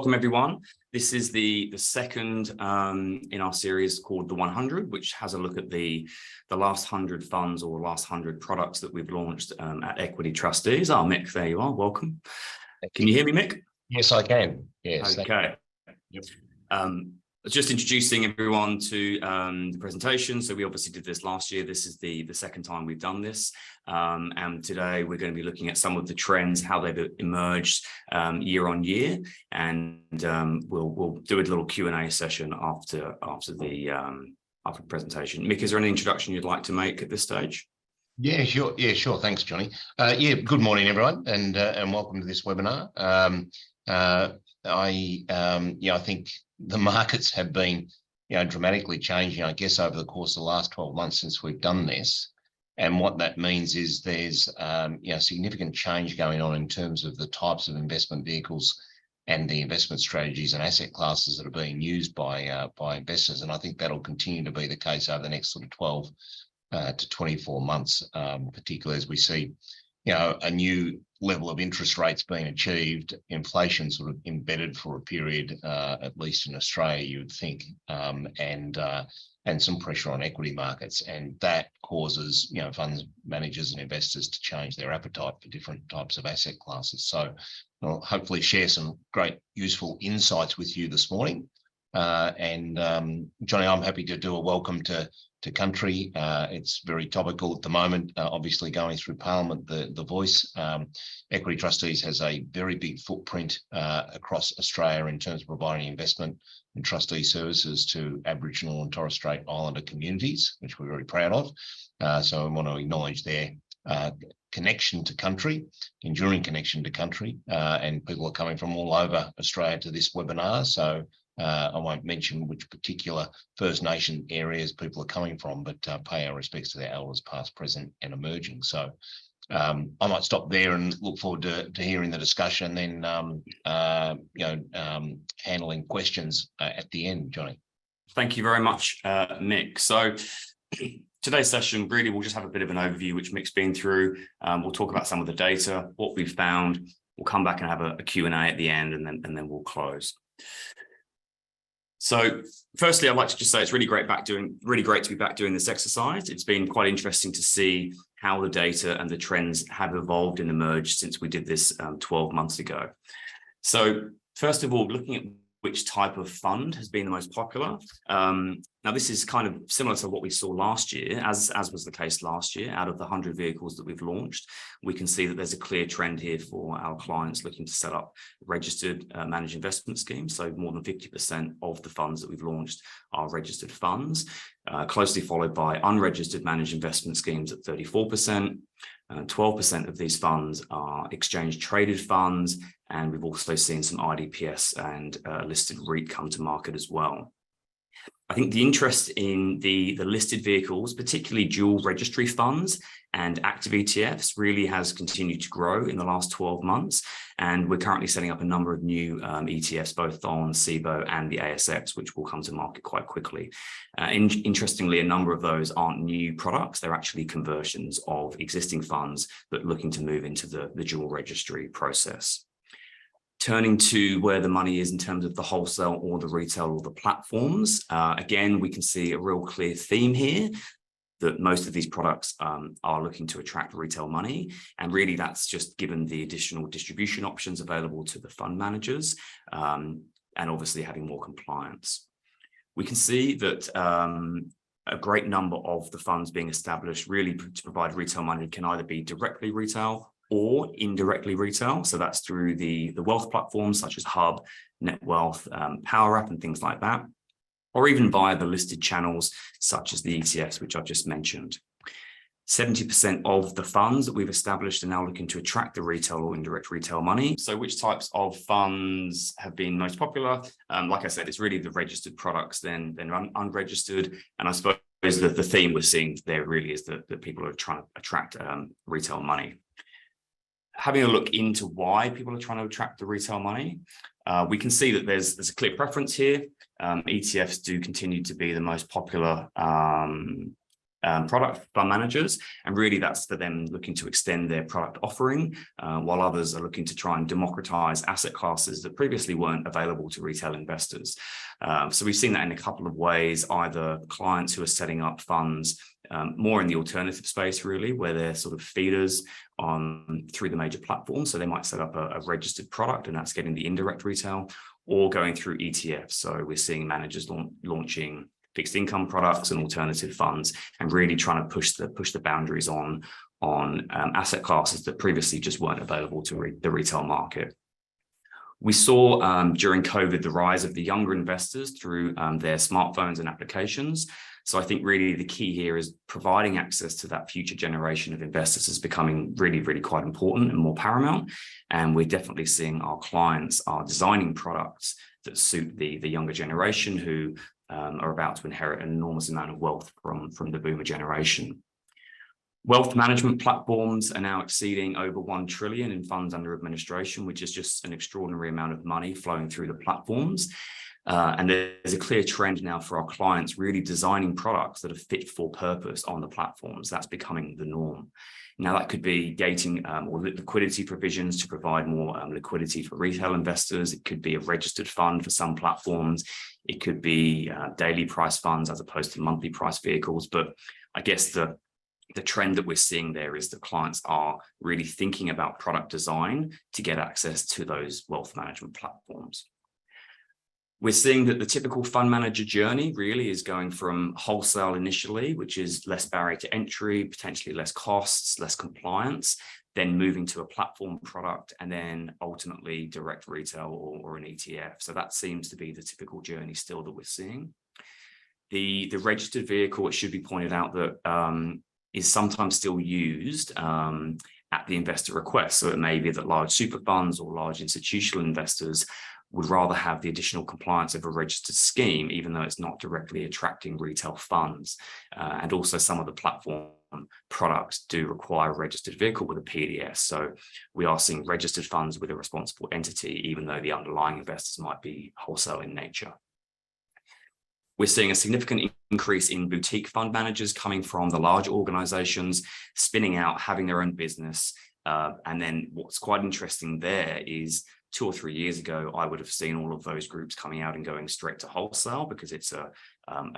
Welcome everyone. This is the second in our series called The 100, which has a look at the last 100 funds or last 100 products that we've launched at Equity Trustees. Mick, there you are. Welcome. Can you hear me, Mick? Yes, I can. Yes. Okay. Yep. Just introducing everyone to the presentation. So we obviously did this last year. This is the second time we've done this. And today we're going to be looking at some of the trends, how they've emerged year on year. And we'll do a little Q&A session after the presentation. Mick, is there any introduction you'd like to make at this stage? Yeah, sure. Yeah, sure. Thanks, Johnny. Good morning, everyone, and welcome to this webinar. I think the markets have been, dramatically changing, I guess, over the course of the last 12 months since we've done this. And what that means is there's, significant change going on in terms of the types of investment vehicles and the investment strategies and asset classes that are being used by investors. And I think that'll continue to be the case over the next sort of 12 to 24 months, particularly as we see, a new level of interest rates being achieved, inflation sort of embedded for a period, at least in Australia, you would think, and some pressure on equity markets. And that causes, funds managers and investors to change their appetite for different types of asset classes. So I'll hopefully share some great, useful insights with you this morning. Johnny, I'm happy to do a welcome to country. It's very topical at the moment, obviously going through Parliament, the voice. Equity Trustees has a very big footprint across Australia in terms of providing investment and trustee services to Aboriginal and Torres Strait Islander communities, which we're very proud of. So I want to acknowledge their connection to country, enduring connection to country, and people are coming from all over Australia to this webinar. So I won't mention which particular First Nation areas people are coming from, but pay our respects to their elders past, present and emerging. So I might stop there and look forward to hearing the discussion, then handling questions at the end, Johnny. Thank you very much, Mick. So today's session, really, we'll just have a bit of an overview, which Mick's been through. We'll talk about some of the data, what we've found. We'll come back and have a Q&A at the end, and then we'll close. So firstly, I'd like to just say it's really great to be back doing this exercise. It's been quite interesting to see how the data and the trends have evolved and emerged since we did this 12 months ago. So first of all, looking at which type of fund has been the most popular. Now, this is kind of similar to what we saw last year, as was the case last year. Out of the 100 vehicles that we've launched, we can see that there's a clear trend here for our clients looking to set up registered managed investment schemes. So more than 50% of the funds that we've launched are registered funds, closely followed by unregistered managed investment schemes at 34%. 12% of these funds are exchange traded funds, and we've also seen some IDPS and listed REIT come to market as well. I think the interest in the listed vehicles, particularly dual registry funds and active ETFs, really has continued to grow in the last 12 months. And we're currently setting up a number of new ETFs, both on CBOE and the ASX, which will come to market quite quickly. Interestingly, a number of those aren't new products. They're actually conversions of existing funds, but looking to move into the dual registry process. Turning to where the money is in terms of the wholesale or the retail or the platforms, again, we can see a real clear theme here that most of these products are looking to attract retail money. And really, that's just given the additional distribution options available to the fund managers and obviously having more compliance. We can see that a great number of the funds being established really to provide retail money can either be directly retail or indirectly retail. So that's through the wealth platforms such as Hub, NetWealth, PowerApp and things like that, or even via the listed channels such as the ETFs, which I've just mentioned. 70% of the funds that we've established are now looking to attract the retail or indirect retail money. So which types of funds have been most popular? Like I said, it's really the registered products, then unregistered. And I suppose that the theme we're seeing there really is that people are trying to attract retail money. Having a look into why people are trying to attract the retail money, we can see that there's a clear preference here. ETFs do continue to be the most popular product fund managers, and really that's for them looking to extend their product offering, while others are looking to try and democratize asset classes that previously weren't available to retail investors. So we've seen that in a couple of ways, either clients who are setting up funds more in the alternative space, really, where they're sort of feeders on through the major platforms. So they might set up a registered product, and that's getting the indirect retail, or going through ETFs. So we're seeing managers launching fixed income products and alternative funds, and really trying to push the boundaries on asset classes that previously just weren't available to the retail market. We saw during COVID the rise of the younger investors through their smartphones and applications. So I think really the key here is providing access to that future generation of investors is becoming really, really quite important and more paramount. And we're definitely seeing our clients are designing products that suit the younger generation who are about to inherit an enormous amount of wealth from the boomer generation. Wealth management platforms are now exceeding over 1 trillion in funds under administration, which is just an extraordinary amount of money flowing through the platforms. And there's a clear trend now for our clients really designing products that are fit for purpose on the platforms. That's becoming the norm. Now, that could be gating or liquidity provisions to provide more liquidity for retail investors. It could be a registered fund for some platforms. It could be daily price funds as opposed to monthly price vehicles. But I guess the trend that we're seeing there is that clients are really thinking about product design to get access to those wealth management platforms. We're seeing that the typical fund manager journey really is going from wholesale initially, which is less barrier to entry, potentially less costs, less compliance, then moving to a platform product, and then ultimately direct retail or an ETF. So that seems to be the typical journey still that we're seeing. The registered vehicle, it should be pointed out that is sometimes still used at the investor request. So it may be that large super funds or large institutional investors would rather have the additional compliance of a registered scheme, even though it's not directly attracting retail funds. And also some of the platform products do require a registered vehicle with a PDS. So we are seeing registered funds with a responsible entity, even though the underlying investors might be wholesale in nature. We're seeing a significant increase in boutique fund managers coming from the large organizations, spinning out, having their own business. And then what's quite interesting there is 2 or 3 years ago, I would have seen all of those groups coming out and going straight to wholesale because it's a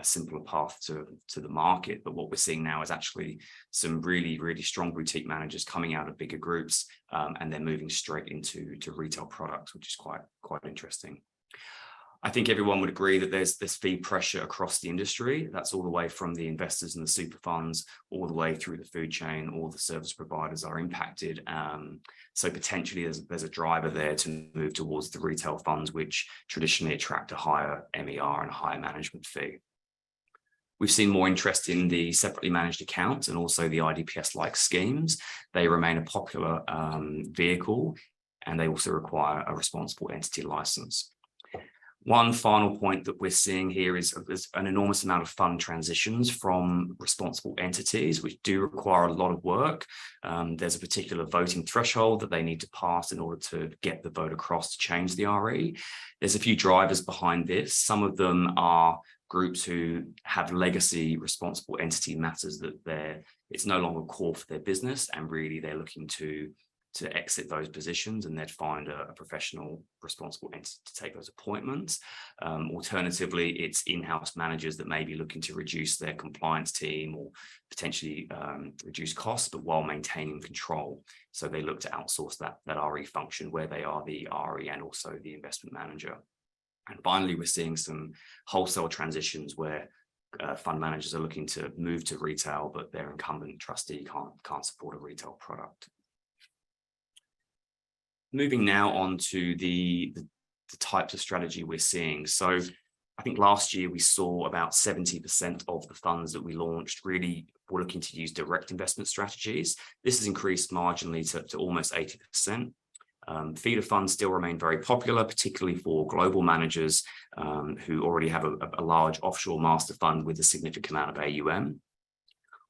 simpler path to the market. But what we're seeing now is actually some really, really strong boutique managers coming out of bigger groups, and they're moving straight into retail products, which is quite interesting. I think everyone would agree that there's fee pressure across the industry. That's all the way from the investors and the super funds, all the way through the food chain. All the service providers are impacted. So potentially there's a driver there to move towards the retail funds, which traditionally attract a higher MER and a higher management fee. We've seen more interest in the separately managed accounts and also the IDPS-like schemes. They remain a popular vehicle, and they also require a responsible entity license. One final point that we're seeing here is an enormous amount of fund transitions from responsible entities, which do require a lot of work. There's a particular voting threshold that they need to pass in order to get the vote across to change the RE. There's a few drivers behind this. Some of them are groups who have legacy responsible entity matters that it's no longer core for their business, and really they're looking to exit those positions, and they'd find a professional responsible entity to take those appointments. Alternatively, it's in-house managers that may be looking to reduce their compliance team or potentially reduce costs, but while maintaining control. So they look to outsource that RE function where they are the RE and also the investment manager. And finally, we're seeing some wholesale transitions where fund managers are looking to move to retail, but their incumbent trustee can't support a retail product. Moving now on to the types of strategy we're seeing. So I think last year we saw about 70% of the funds that we launched really were looking to use direct investment strategies. This has increased marginally to almost 80%. Feeder funds still remain very popular, particularly for global managers who already have a large offshore master fund with a significant amount of AUM.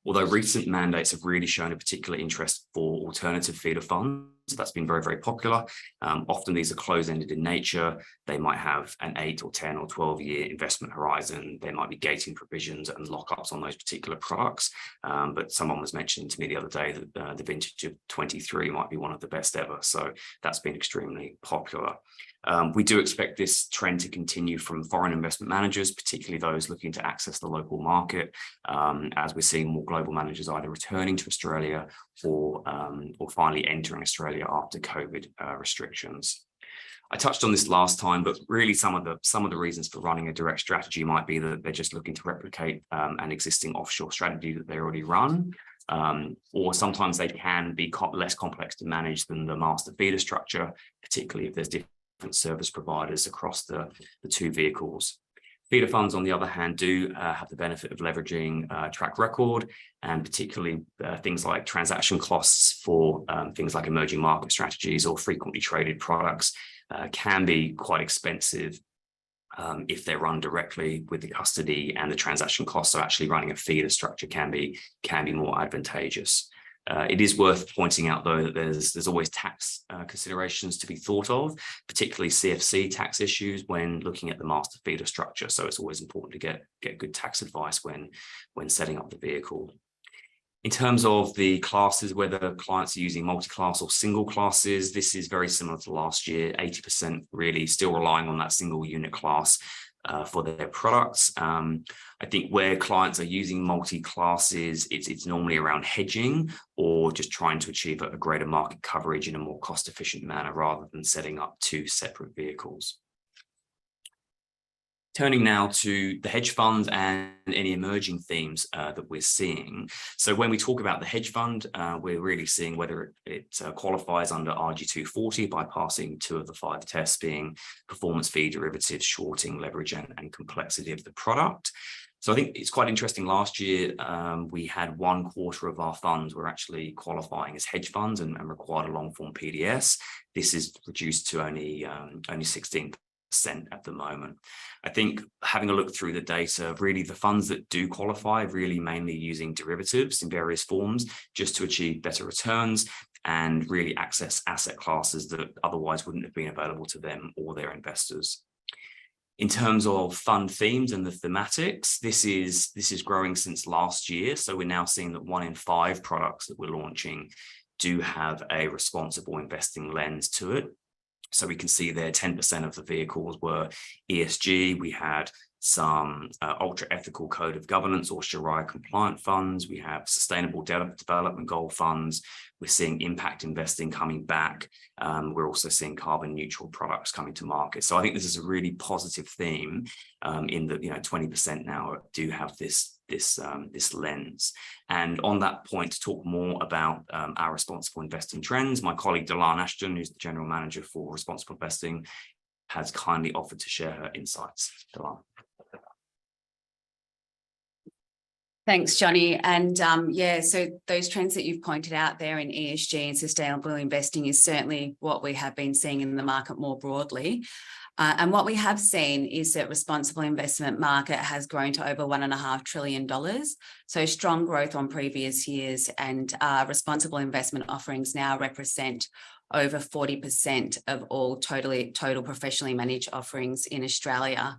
Although recent mandates have really shown a particular interest for alternative feeder funds, that's been very, very popular. Often these are close-ended in nature. They might have an 8 or 10 or 12-year investment horizon. There might be gating provisions and lockups on those particular products. But someone was mentioning to me the other day that the vintage of 23 might be one of the best ever. So that's been extremely popular. We do expect this trend to continue from foreign investment managers, particularly those looking to access the local market, as we're seeing more global managers either returning to Australia or finally entering Australia after COVID restrictions. I touched on this last time, but really some of the reasons for running a direct strategy might be that they're just looking to replicate an existing offshore strategy that they already run. Or sometimes they can be less complex to manage than the master feeder structure, particularly if there's different service providers across the two vehicles. Feeder funds, on the other hand, do have the benefit of leveraging track record, and particularly things like transaction costs for things like emerging market strategies or frequently traded products can be quite expensive if they're run directly with the custody, and the transaction costs of actually running a feeder structure can be more advantageous. It is worth pointing out, though, that there's always tax considerations to be thought of, particularly CFC tax issues when looking at the master feeder structure. So it's always important to get good tax advice when setting up the vehicle. In terms of the classes, whether clients are using multi-class or single classes, this is very similar to last year. 80% really still relying on that single unit class for their products. I think where clients are using multi-classes, it's normally around hedging or just trying to achieve a greater market coverage in a more cost-efficient manner rather than setting up two separate vehicles. Turning now to the hedge fund and any emerging themes that we're seeing. So when we talk about the hedge fund, we're really seeing whether it qualifies under RG240 by passing 2 of the 5 tests, being performance fee, derivatives, shorting, leverage, and complexity of the product. So I think it's quite interesting. Last year, we had 1/4 of our funds were actually qualifying as hedge funds and required a long form PDS. This is reduced to only 16% at the moment. I think having a look through the data, really the funds that do qualify really mainly using derivatives in various forms just to achieve better returns and really access asset classes that otherwise wouldn't have been available to them or their investors. In terms of fund themes and the thematics, this is growing since last year. So we're now seeing that 1 in 5 products that we're launching do have a responsible investing lens to it. So we can see there 10% of the vehicles were ESG. We had some ultra ethical code of governance or Sharia compliant funds. We have sustainable development goal funds. We're seeing impact investing coming back. We're also seeing carbon neutral products coming to market. So I think this is a really positive theme in that 20% now do have this lens. And on that point, to talk more about our responsible investing trends, my colleague Delan Ashton, who's the General Manager for Responsible Investing, has kindly offered to share her insights. Delan. Thanks, Johnny. And so those trends that you've pointed out there in ESG and sustainable investing is certainly what we have been seeing in the market more broadly. And what we have seen is that responsible investment market has grown to over $1.5 trillion. So strong growth on previous years, and responsible investment offerings now represent over 40% of all total professionally managed offerings in Australia.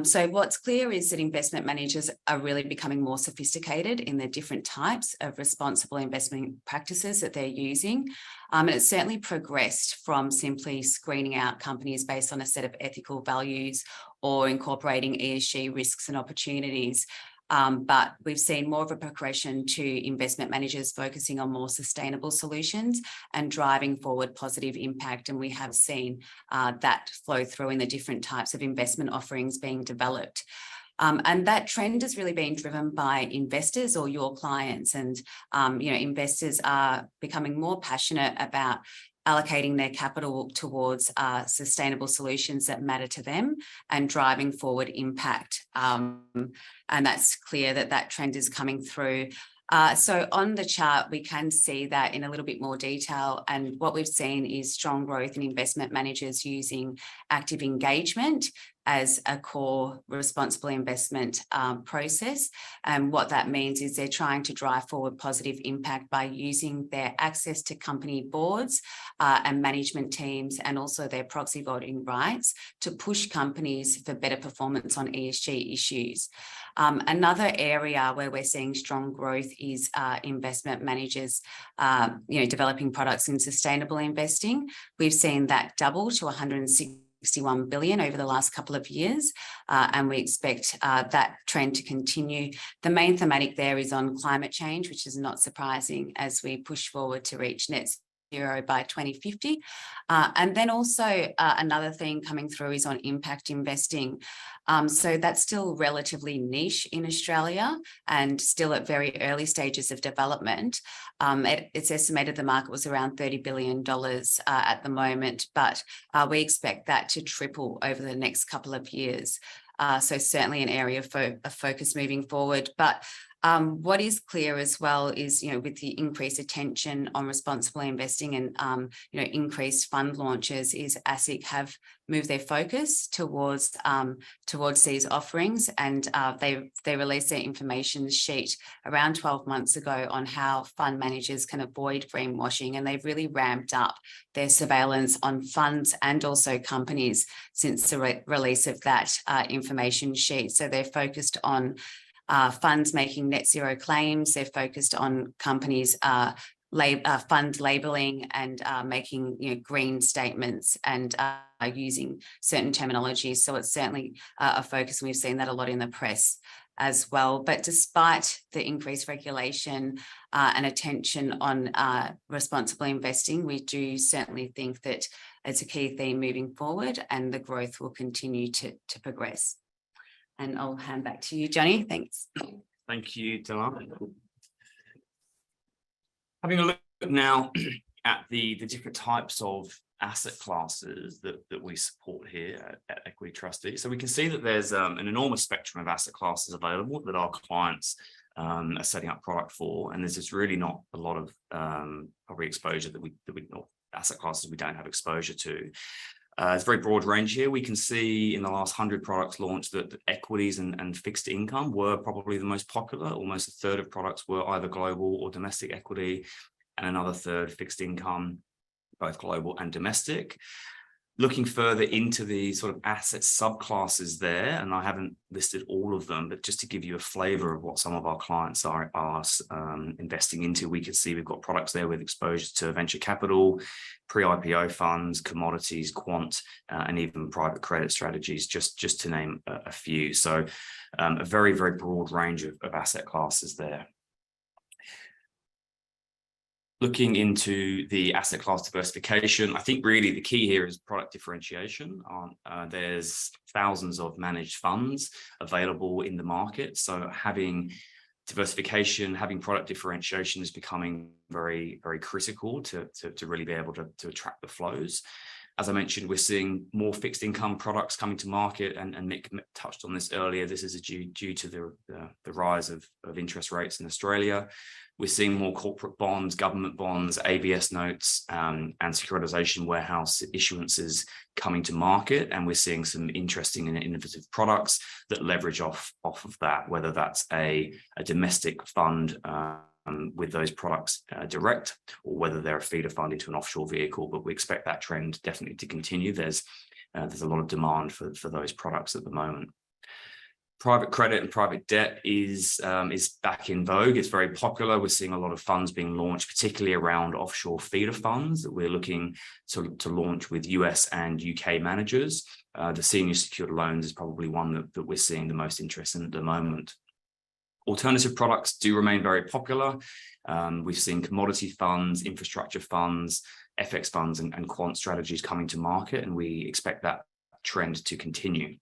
So what's clear is that investment managers are really becoming more sophisticated in the different types of responsible investment practices that they're using. And it's certainly progressed from simply screening out companies based on a set of ethical values or incorporating ESG risks and opportunities. But we've seen more of a progression to investment managers focusing on more sustainable solutions and driving forward positive impact. And we have seen that flow through in the different types of investment offerings being developed. And that trend has really been driven by investors or your clients. And, investors are becoming more passionate about allocating their capital towards sustainable solutions that matter to them and driving forward impact. And that's clear that trend is coming through. So on the chart, we can see that in a little bit more detail. And what we've seen is strong growth in investment managers using active engagement as a core responsible investment process. And what that means is they're trying to drive forward positive impact by using their access to company boards and management teams, and also their proxy voting rights to push companies for better performance on ESG issues. Another area where we're seeing strong growth is investment managers, developing products in sustainable investing. We've seen that double to 161 billion over the last couple of years, and we expect that trend to continue. The main thematic there is on climate change, which is not surprising as we push forward to reach net zero by 2050. And then also another thing coming through is on impact investing. So that's still relatively niche in Australia and still at very early stages of development. It's estimated the market was around $30 billion at the moment, but we expect that to triple over the next couple of years. So certainly an area of focus moving forward. But what is clear as well is, with the increased attention on responsible investing and, increased fund launches, is ASIC have moved their focus towards these offerings. And they released their information sheet around 12 months ago on how fund managers can avoid greenwashing. And they've really ramped up their surveillance on funds and also companies since the release of that information sheet. So they're focused on funds making net zero claims. They're focused on companies fund labeling and making green statements and using certain terminologies. So it's certainly a focus, and we've seen that a lot in the press as well. But despite the increased regulation and attention on responsible investing, we do certainly think that it's a key theme moving forward, and the growth will continue to progress. And I'll hand back to you, Johnny. Thanks. Thank you, Dilan. Having a look now at the different types of asset classes that we support here at Equity Trustees. So we can see that there's an enormous spectrum of asset classes available that our clients are setting up product for, and there's just really not a lot of probably exposure that we not asset classes we don't have exposure to. It's a very broad range here. We can see in the last 100 products launched that equities and fixed income were probably the most popular. Almost a third of products were either global or domestic equity, and another third fixed income, both global and domestic. Looking further into the sort of asset subclasses there, and I haven't listed all of them, but just to give you a flavor of what some of our clients are investing into, we can see we've got products there with exposure to venture capital, pre-IPO funds, commodities, quant, and even private credit strategies, just to name a few. So a very, very broad range of asset classes there. Looking into the asset class diversification, I think really the key here is product differentiation. There's thousands of managed funds available in the market. So having diversification, having product differentiation is becoming very, very critical to really be able to attract the flows. As I mentioned, we're seeing more fixed income products coming to market, and Mick touched on this earlier. This is due to the rise of interest rates in Australia. We're seeing more corporate bonds, government bonds, ABS notes, and securitization warehouse issuances coming to market. And we're seeing some interesting and innovative products that leverage off of that, whether that's a domestic fund with those products direct, or whether they're a feeder fund into an offshore vehicle. But we expect that trend definitely to continue. There's a lot of demand for those products at the moment. Private credit and private debt is back in vogue. It's very popular. We're seeing a lot of funds being launched, particularly around offshore feeder funds that we're looking to launch with US and UK managers. The senior secured loans is probably one that we're seeing the most interest in at the moment. Alternative products do remain very popular. We've seen commodity funds, infrastructure funds, FX funds, and quant strategies coming to market, and we expect that trend to continue.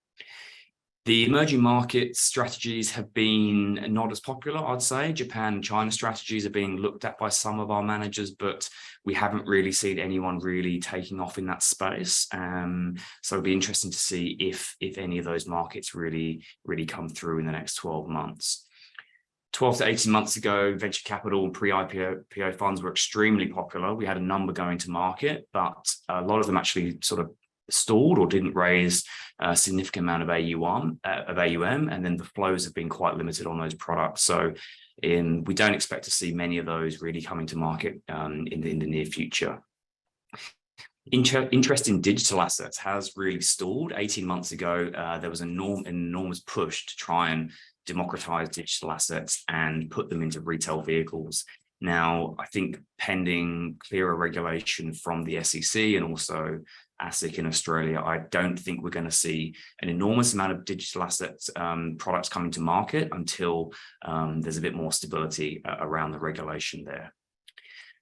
The emerging market strategies have been not as popular, I'd say. Japan and China strategies are being looked at by some of our managers, but we haven't really seen anyone really taking off in that space. So it'll be interesting to see if any of those markets really come through in the next 12 months. 12 to 18 months ago, venture capital and pre-IPO funds were extremely popular. We had a number going to market, but a lot of them actually sort of stalled or didn't raise a significant amount of AUM, and then the flows have been quite limited on those products. So we don't expect to see many of those really coming to market in the near future. Interest in digital assets has really stalled. 18 months ago, there was an enormous push to try and democratize digital assets and put them into retail vehicles. Now, I think pending clearer regulation from the SEC and also ASIC in Australia, I don't think we're going to see an enormous amount of digital assets products coming to market until there's a bit more stability around the regulation there.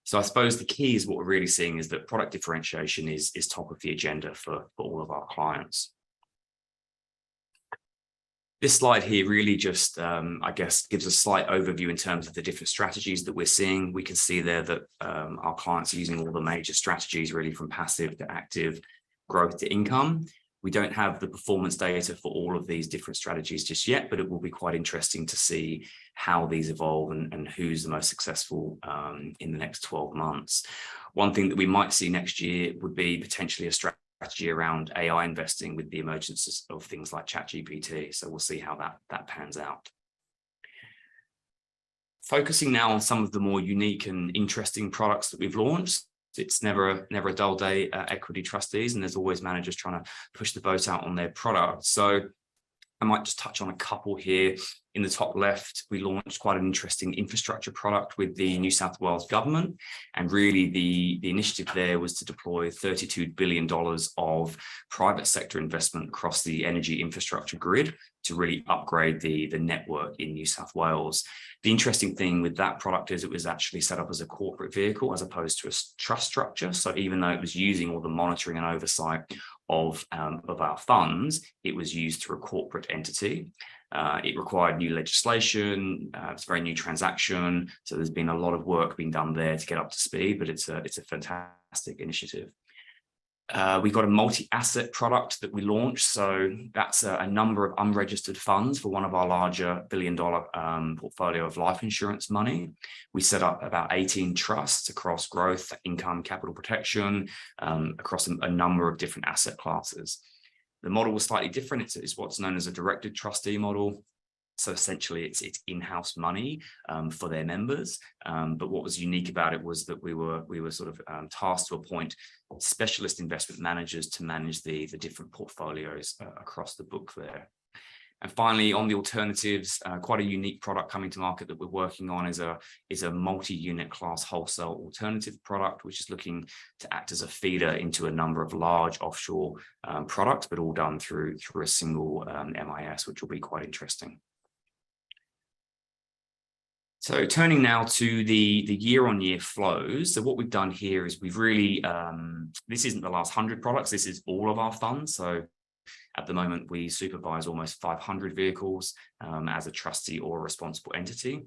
So I suppose the key is what we're really seeing is that product differentiation is top of the agenda for all of our clients. This slide here really just, I guess, gives a slight overview in terms of the different strategies that we're seeing. We can see there that our clients are using all the major strategies, really from passive to active, growth to income. We don't have the performance data for all of these different strategies just yet, but it will be quite interesting to see how these evolve and who's the most successful in the next 12 months. One thing that we might see next year would be potentially a strategy around AI investing with the emergence of things like ChatGPT. So we'll see how that pans out. Focusing now on some of the more unique and interesting products that we've launched. It's never a dull day at Equity Trustees, and there's always managers trying to push the boat out on their products. So I might just touch on a couple here. In the top left, we launched quite an interesting infrastructure product with the New South Wales government. And really the initiative there was to deploy $32 billion of private sector investment across the energy infrastructure grid to really upgrade the network in New South Wales. The interesting thing with that product is it was actually set up as a corporate vehicle as opposed to a trust structure. So even though it was using all the monitoring and oversight of our funds, it was used through a corporate entity. It required new legislation. It's a very new transaction. So there's been a lot of work being done there to get up to speed, but it's a fantastic initiative. We've got a multi-asset product that we launched. So that's a number of unregistered funds for one of our larger billion-dollar portfolio of life insurance money. We set up about 18 trusts across growth, income, capital protection, across a number of different asset classes. The model was slightly different. It's what's known as a directed trustee model. So essentially it's in-house money for their members. But what was unique about it was that we were sort of tasked to appoint specialist investment managers to manage the different portfolios across the book there. And finally, on the alternatives, quite a unique product coming to market that we're working on is a multi-unit class wholesale alternative product, which is looking to act as a feeder into a number of large offshore products, but all done through a single MIS, which will be quite interesting. So turning now to the year-on-year flows. So what we've done here is we've really, this isn't the last 100 products, this is all of our funds. So at the moment, we supervise almost 500 vehicles as a trustee or a responsible entity.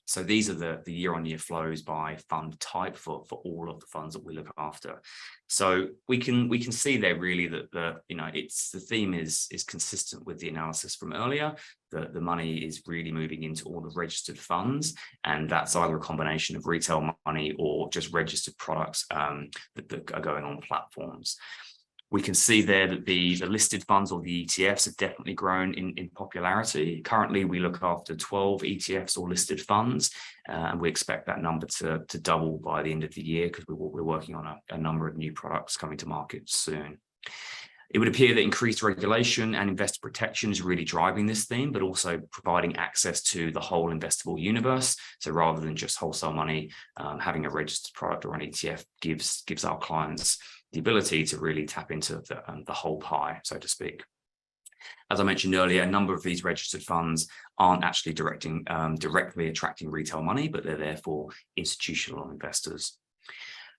So these are the year-on-year flows by fund type for all of the funds that we look after. So we can see there really that the theme is consistent with the analysis from earlier. The money is really moving into all the registered funds, and that's either a combination of retail money or just registered products that are going on platforms. We can see there that the listed funds or the ETFs have definitely grown in popularity. Currently, we look after 12 ETFs or listed funds, and we expect that number to double by the end of the year because we're working on a number of new products coming to market soon. It would appear that increased regulation and investor protection is really driving this theme, but also providing access to the whole investable universe. So rather than just wholesale money, having a registered product or an ETF gives our clients the ability to really tap into the whole pie, so to speak. As I mentioned earlier, a number of these registered funds aren't actually directly attracting retail money, but they're there for institutional investors.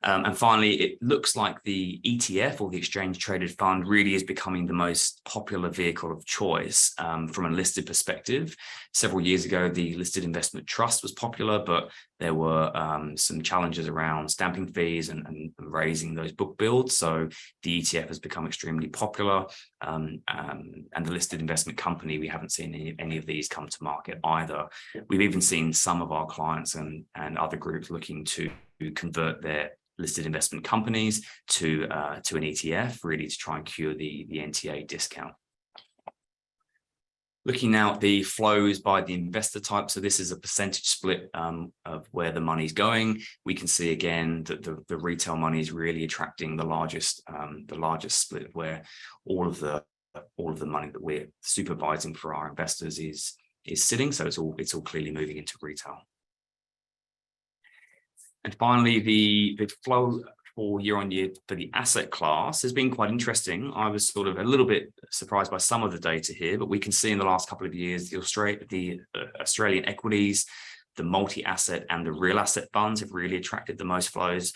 And finally, it looks like the ETF or the exchange traded fund really is becoming the most popular vehicle of choice from a listed perspective. Several years ago, the listed investment trust was popular, but there were some challenges around stamping fees and raising those book builds. So the ETF has become extremely popular. And the listed investment company, we haven't seen any of these come to market either. We've even seen some of our clients and other groups looking to convert their listed investment companies to an ETF, really to try and cure the NTA discount. Looking now at the flows by the investor type, so this is a percentage split of where the money's going. We can see again that the retail money is really attracting the largest split, where all of the money that we're supervising for our investors is sitting. So it's all clearly moving into retail. And finally, the flow for year on year for the asset class has been quite interesting. I was sort of a little bit surprised by some of the data here, but we can see in the last couple of years, the Australian equities, the multi-asset and the real asset funds have really attracted the most flows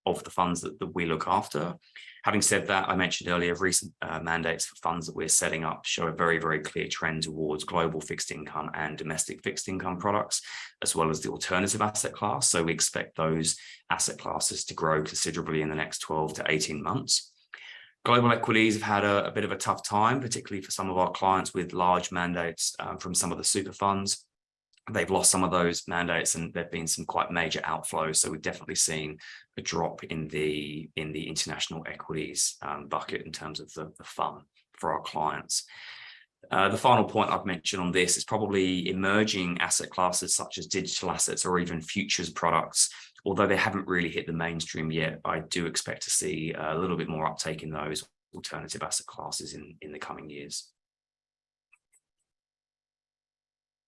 of the funds that we look after. Having said that, I mentioned earlier, recent mandates for funds that we're setting up show a very, very clear trend towards global fixed income and domestic fixed income products, as well as the alternative asset class. So we expect those asset classes to grow considerably in the next 12 to 18 months. Global equities have had a bit of a tough time, particularly for some of our clients with large mandates from some of the super funds. They've lost some of those mandates and there've been some quite major outflows. So we've definitely seen a drop in the international equities bucket in terms of the fund for our clients. The final point I've mentioned on this is probably emerging asset classes such as digital assets or even futures products. Although they haven't really hit the mainstream yet, I do expect to see a little bit more uptake in those alternative asset classes in the coming years.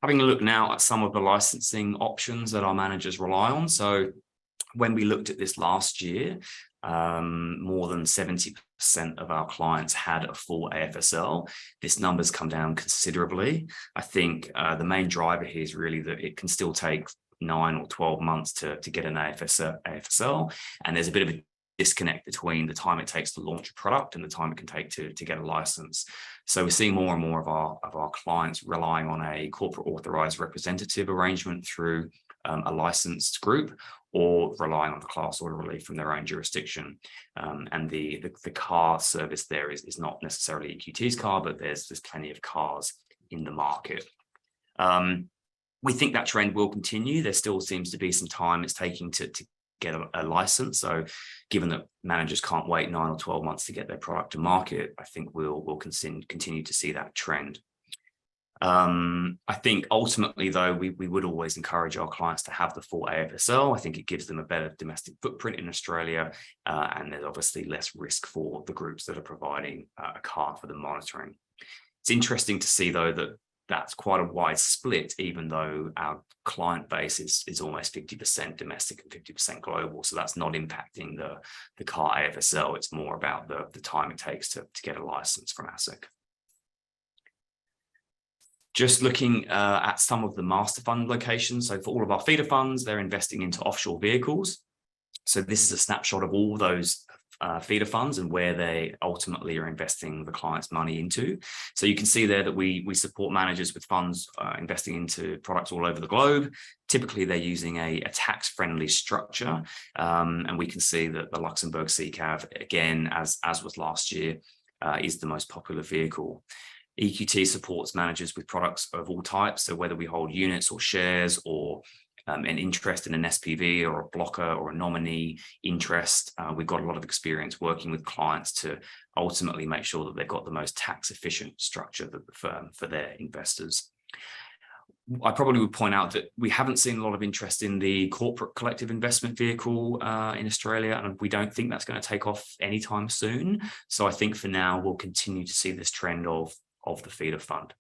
Having a look now at some of the licensing options that our managers rely on. So when we looked at this last year, more than 70% of our clients had a full AFSL. This number's come down considerably. I think the main driver here is really that it can still take 9 or 12 months to get an AFSL, and there's a bit of a disconnect between the time it takes to launch a product and the time it can take to get a license. So we're seeing more and more of our clients relying on a corporate authorized representative arrangement through a licensed group, or relying on the class order relief from their own jurisdiction. And the car service there is not necessarily EQT's car, but there's plenty of cars in the market. We think that trend will continue. There still seems to be some time it's taking to get a license. So given that managers can't wait 9 or 12 months to get their product to market, I think we'll continue to see that trend. I think ultimately, though, we would always encourage our clients to have the full AFSL. I think it gives them a better domestic footprint in Australia, and there's obviously less risk for the groups that are providing a card for the monitoring. It's interesting to see, though, that that's quite a wide split, even though our client base is almost 50% domestic and 50% global. So that's not impacting the car AFSL. It's more about the time it takes to get a license from ASIC. Just looking at some of the master fund locations. So for all of our feeder funds, they're investing into offshore vehicles. So this is a snapshot of all those feeder funds and where they ultimately are investing the client's money into. So you can see there that we support managers with funds investing into products all over the globe. Typically, they're using a tax-friendly structure. And we can see that the Luxembourg CCAV, again, as was last year, is the most popular vehicle. EQT supports managers with products of all types. So whether we hold units or shares or an interest in an SPV or a blocker or a nominee interest, we've got a lot of experience working with clients to ultimately make sure that they've got the most tax efficient structure for their investors. I probably would point out that we haven't seen a lot of interest in the corporate collective investment vehicle in Australia, and we don't think that's going to take off anytime soon. So I think for now, we'll continue to see this trend of the feeder fund.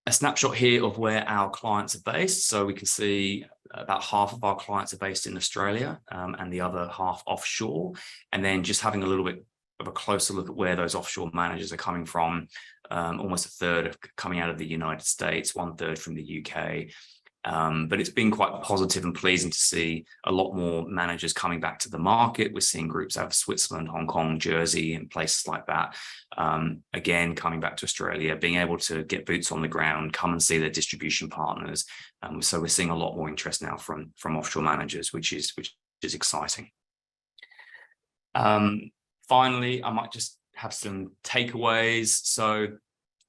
A snapshot here of where our clients are based. So we can see about half of our clients are based in Australia and the other half offshore. And then just having a little bit of a closer look at where those offshore managers are coming from, almost a third coming out of the United States, 1/3 from the UK. But it's been quite positive and pleasing to see a lot more managers coming back to the market. We're seeing groups out of Switzerland, Hong Kong, Jersey, and places like that. Again, coming back to Australia, being able to get boots on the ground, come and see their distribution partners. So we're seeing a lot more interest now from offshore managers, which is exciting. Finally, I might just have some takeaways. So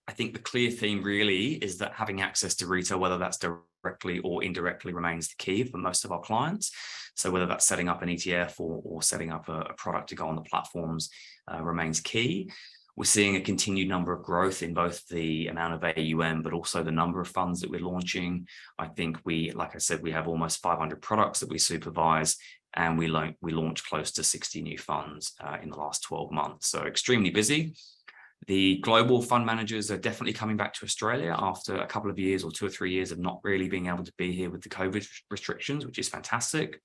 I think the clear theme really is that having access to retail, whether that's directly or indirectly, remains the key for most of our clients. So whether that's setting up an ETF or setting up a product to go on the platforms remains key. We're seeing a continued number of growth in both the amount of AUM, but also the number of funds that we're launching. I think like I said, we have almost 500 products that we supervise, and we launched close to 60 new funds in the last 12 months. So extremely busy. The global fund managers are definitely coming back to Australia after a couple of years or 2 or 3 years of not really being able to be here with the COVID restrictions, which is fantastic.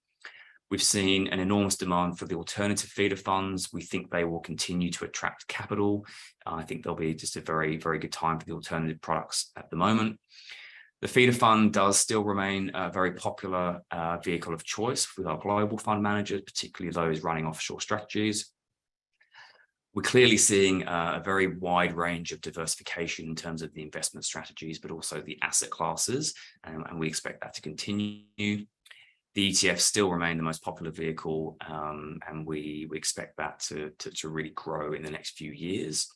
We've seen an enormous demand for the alternative feeder funds. We think they will continue to attract capital. I think there'll be just a very, very good time for the alternative products at the moment. The feeder fund does still remain a very popular vehicle of choice with our global fund managers, particularly those running offshore strategies. We're clearly seeing a very wide range of diversification in terms of the investment strategies, but also the asset classes, and we expect that to continue. The ETFs still remain the most popular vehicle, and we expect that to really grow in the next few years.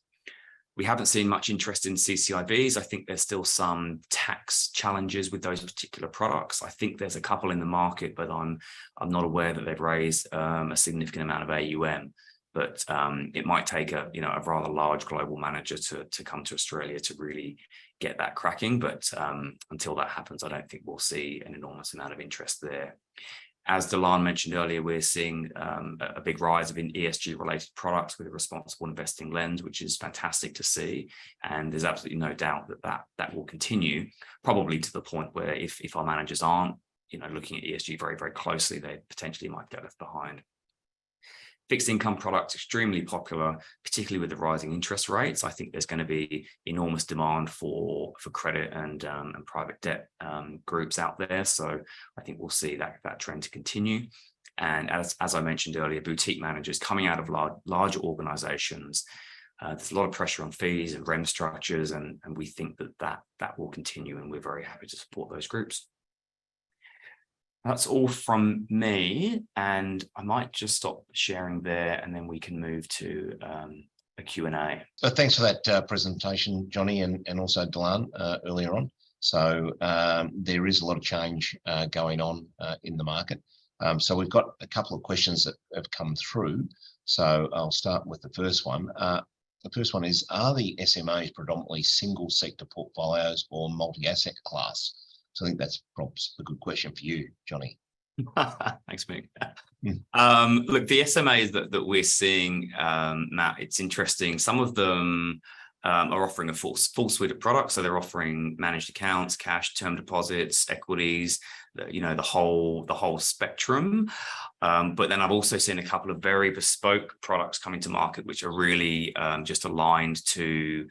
We haven't seen much interest in CCIBs. I think there's still some tax challenges with those particular products. I think there's a couple in the market, but I'm not aware that they've raised a significant amount of AUM. But it might take a rather large global manager to come to Australia to really get that cracking. But until that happens, I don't think we'll see an enormous amount of interest there. As Delan mentioned earlier, we're seeing a big rise of ESG related products with a responsible investing lens, which is fantastic to see. And there's absolutely no doubt that will continue, probably to the point where if our managers aren't looking at ESG very, very closely, they potentially might get left behind. Fixed income products, extremely popular, particularly with the rising interest rates. I think there's going to be enormous demand for credit and private debt groups out there. So I think we'll see that trend to continue. And as I mentioned earlier, boutique managers coming out of larger organizations, there's a lot of pressure on fees and REM structures, and we think that will continue, and we're very happy to support those groups. That's all from me, and I might just stop sharing there, and then we can move to a Q&A. So thanks for that presentation, Johnny, and also Delan earlier on. So there is a lot of change going on in the market. So we've got a couple of questions that have come through. So I'll start with the first one. The first one is, are the SMAs predominantly single sector portfolios or multi-asset class? So I think that's probably a good question for you, Johnny. Thanks, Mick. Look, the SMAs that we're seeing, Matt, it's interesting. Some of them are offering a full suite of products. So they're offering managed accounts, cash, term deposits, equities, the whole spectrum. But then I've also seen a couple of very bespoke products coming to market, which are really just aligned to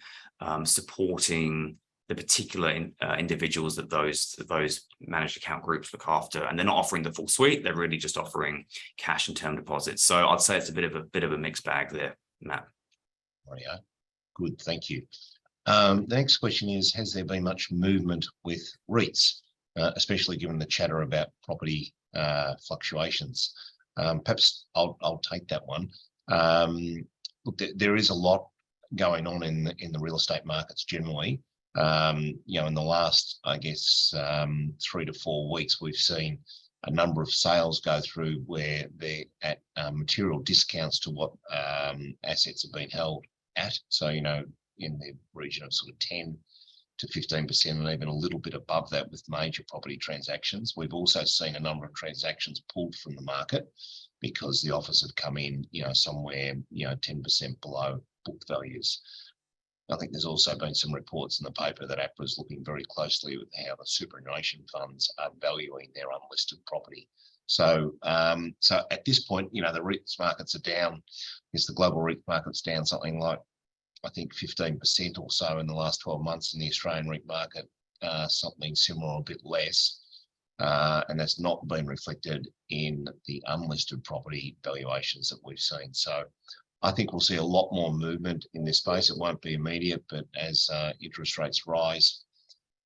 supporting the particular individuals that those managed account groups look after, and they're not offering the full suite. They're really just offering cash and term deposits. So I'd say it's a bit of a mixed bag there, Matt. Rightio. Good, thank you. The next question is, has there been much movement with REITs, especially given the chatter about property fluctuations? Perhaps I'll take that one. Look, there is a lot going on in the real estate markets generally. In the last, I guess, 3 to 4 weeks, we've seen a number of sales go through where they're at material discounts to what assets have been held at. So, in the region of sort of 10 to 15%, and even a little bit above that with major property transactions. We've also seen a number of transactions pulled from the market because the offers have come in, somewhere, 10% below book values. I think there's also been some reports in the paper that APRA is looking very closely with how the superannuation funds are valuing their unlisted property. So at this point, the REITs markets are down. Yes, the global REIT market's down something like, I think, 15% or so in the last 12 months. In the Australian REIT market, something similar or a bit less. And that's not been reflected in the unlisted property valuations that we've seen. So I think we'll see a lot more movement in this space. It won't be immediate, but as interest rates rise,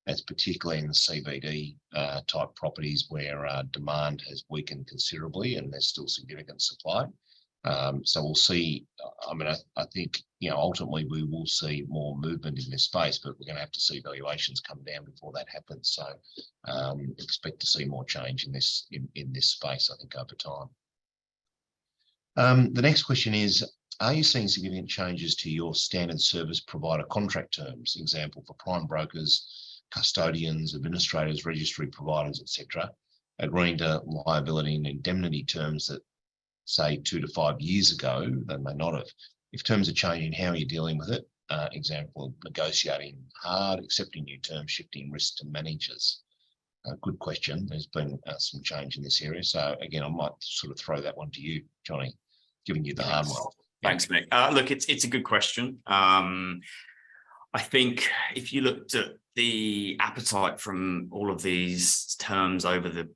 that's particularly in the CBD type properties where demand has weakened considerably and there's still significant supply. So we'll see. I mean, I think, ultimately we will see more movement in this space, but we're going to have to see valuations come down before that happens. So expect to see more change in this space, I think, over time. The next question is, are you seeing significant changes to your standard service provider contract terms? Example, for prime brokers, custodians, administrators, registry providers, etc., agreeing to liability and indemnity terms that, say, 2 to 5 years ago, they may not have. If terms are changing, how are you dealing with it? Example, negotiating hard, accepting new terms, shifting risk to managers. Good question. There's been some change in this area. So again, I might sort of throw that one to you, Johnny, giving you the hard one. Thanks, Mick. Look, it's a good question. I think if you looked at the appetite from all of these terms over the,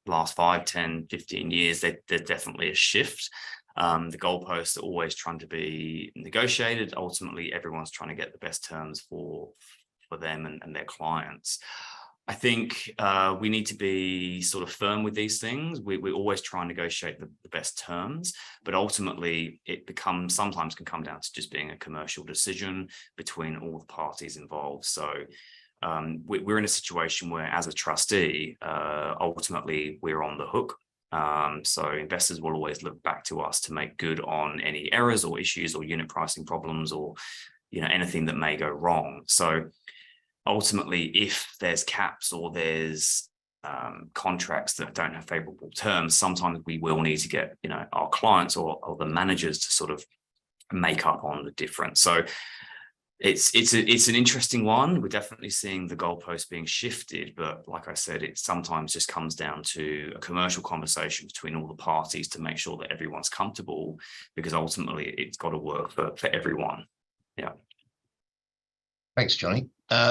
last 5, 10, 15 years, there's definitely a shift. The goalposts are always trying to be negotiated. Ultimately, everyone's trying to get the best terms for them and their clients. I think we need to be sort of firm with these things. We always try and negotiate the best terms, but ultimately it sometimes can come down to just being a commercial decision between all the parties involved. So we're in a situation where, as a trustee, ultimately we're on the hook. So investors will always look back to us to make good on any errors or issues or unit pricing problems or anything that may go wrong. So ultimately, if there's caps or there's contracts that don't have favorable terms, sometimes we will need to get our clients or the managers to sort of make up on the difference. So it's an interesting one. We're definitely seeing the goalpost being shifted, but like I said, it sometimes just comes down to a commercial conversation between all the parties to make sure that everyone's comfortable, because ultimately it's got to work for everyone. Yeah. Thanks, Johnny.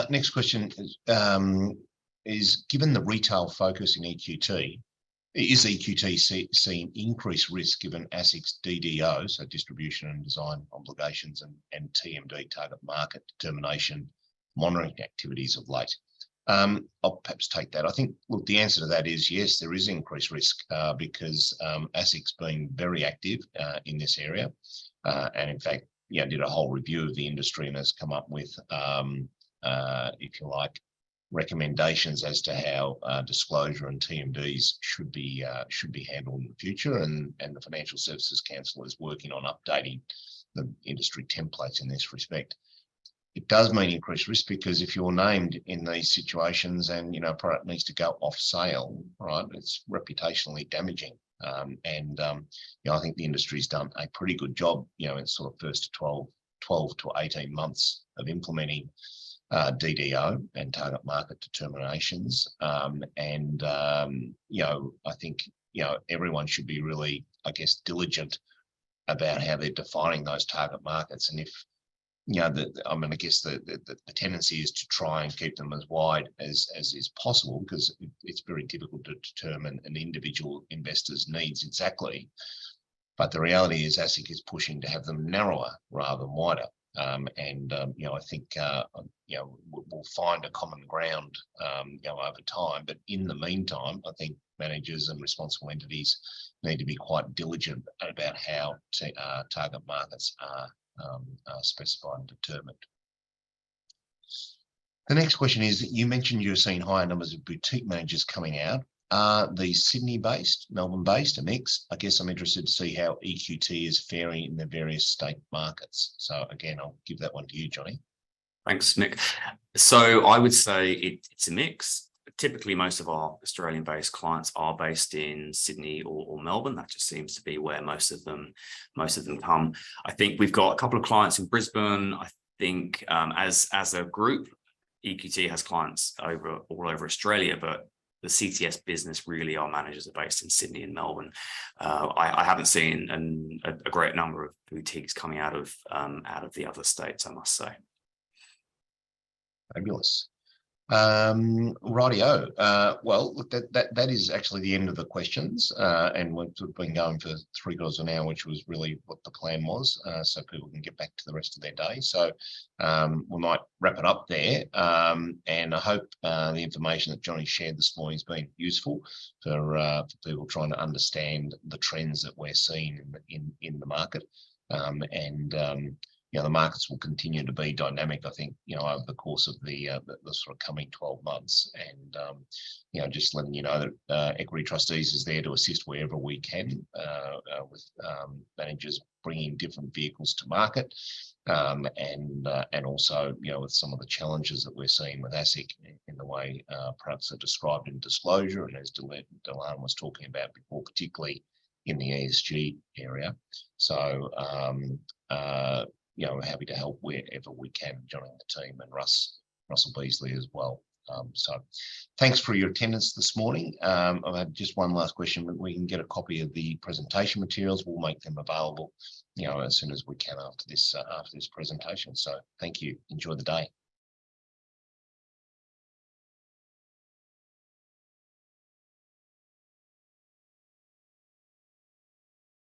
Next question is given the retail focus in EQT, is EQT seeing increased risk given ASIC's DDO, so distribution and design obligations, and TMD, target market determination, monitoring activities of late? I'll perhaps take that. I think, look, the answer to that is yes, there is increased risk because ASIC's been very active in this area, and in fact, did a whole review of the industry and has come up with, if you like, recommendations as to how disclosure and TMDs should be handled in the future, and the Financial Services Council is working on updating the industry templates in this respect. It does mean increased risk because if you're named in these situations and a product needs to go off sale, right, it's reputationally damaging. I think the industry's done a pretty good job, in sort of first 12 to 18 months of implementing DDO and target market determinations. I think, everyone should be really, I guess, diligent about how they're defining those target markets. And if, I guess the tendency is to try and keep them as wide as is possible, because it's very difficult to determine an individual investor's needs exactly. But the reality is ASIC is pushing to have them narrower rather than wider. I think, we'll find a common ground, over time. But in the meantime, I think managers and responsible entities need to be quite diligent about how target markets are specified and determined. The next question is, you mentioned you're seeing higher numbers of boutique managers coming out. Are these Sydney-based, Melbourne-based, a mix? I guess I'm interested to see how EQT is faring in the various state markets. So again, I'll give that one to you, Johnny. Thanks, Mick. So I would say it's a mix. Typically, most of our Australian-based clients are based in Sydney or Melbourne. That just seems to be where most of them come. I think we've got a couple of clients in Brisbane. I think as a group, EQT has clients all over Australia, but the CTS business, really, our managers are based in Sydney and Melbourne. I haven't seen a great number of boutiques coming out of the other states, I must say. Fabulous. Rightio. Well, look, that is actually the end of the questions, and we've been going for 3/4 of an hour, which was really what the plan was, so people can get back to the rest of their day. So we might wrap it up there, and I hope the information that Johnny shared this morning has been useful for people trying to understand the trends that we're seeing in the market, you know, the markets will continue to be dynamic, I think, you know, over the course of the sort of coming 12 months. And, you know, just letting you know that Equity Trustees is there to assist wherever we can with managers bringing different vehicles to market. And also, you know, with some of the challenges that we're seeing with ASIC in the way products are described in disclosure, and as Delan was talking about before, particularly in the ESG area. So, you know, we're happy to help wherever we can, joining the team, and Russell Beasley as well. So thanks for your attendance this morning. I have just one last question. We can get a copy of the presentation materials. We'll make them available, you know, as soon as we can after this presentation. So thank you. Enjoy the day.